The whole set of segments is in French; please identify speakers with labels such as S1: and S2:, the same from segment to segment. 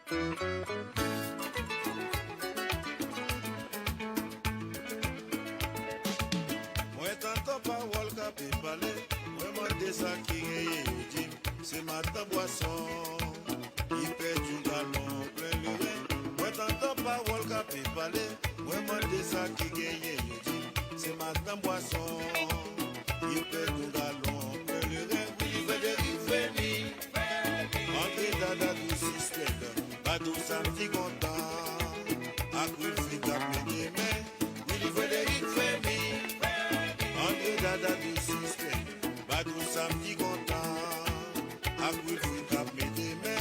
S1: Moi t'entends parole qu'a parler, moi m'en ça qui est c'est ma boisson, il pète du galon plein le rein. Moi t'entends parole qu'a parler, moi m'en ça qui est c'est ma boisson, il pète du galon plein le rein. Oui, Frédéric Fémi, André Dada du système, pas tout ça m'ti content, à coup de fric à mes mains. Oui, Frédéric Fémi, André Dada du système, pas tout ça m'ti content. I will pick up me the man.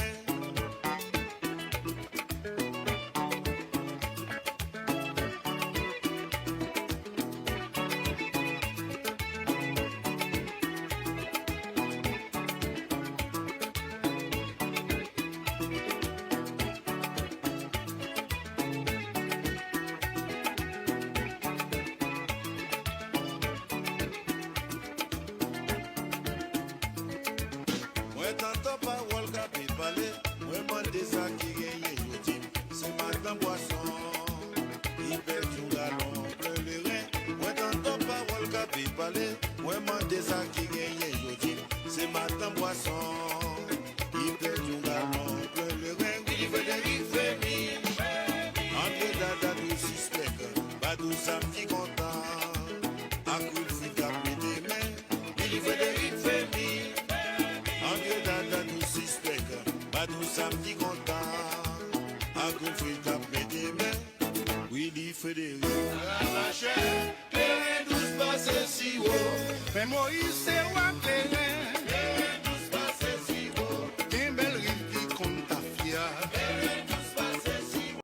S1: T'entends pas Walka Pépalé, moi m'en ça qui gagne yotim, c'est madame Boisson, il perd du galon, plein le rein. Moi t'entends pas Walka Pépalé, moi m'en ça qui gagne yotim, c'est madame Boisson, il perd du galon, plein le rein. Oui, Frédéric Fémi, André Dada du suspect, pas tout ça m'ti content, à coup de fric à mes mains. Oui, Frédéric Fémi, André Dada nous suspect, pas nous samedi content, à coup de fric à mes mains. Willy Frédéric,
S2: Ravaché, terrain douce passe si haut, mais Moïse c'est roi terrain,
S1: tous passés si haut,
S2: une belle rive qui compte ta fière.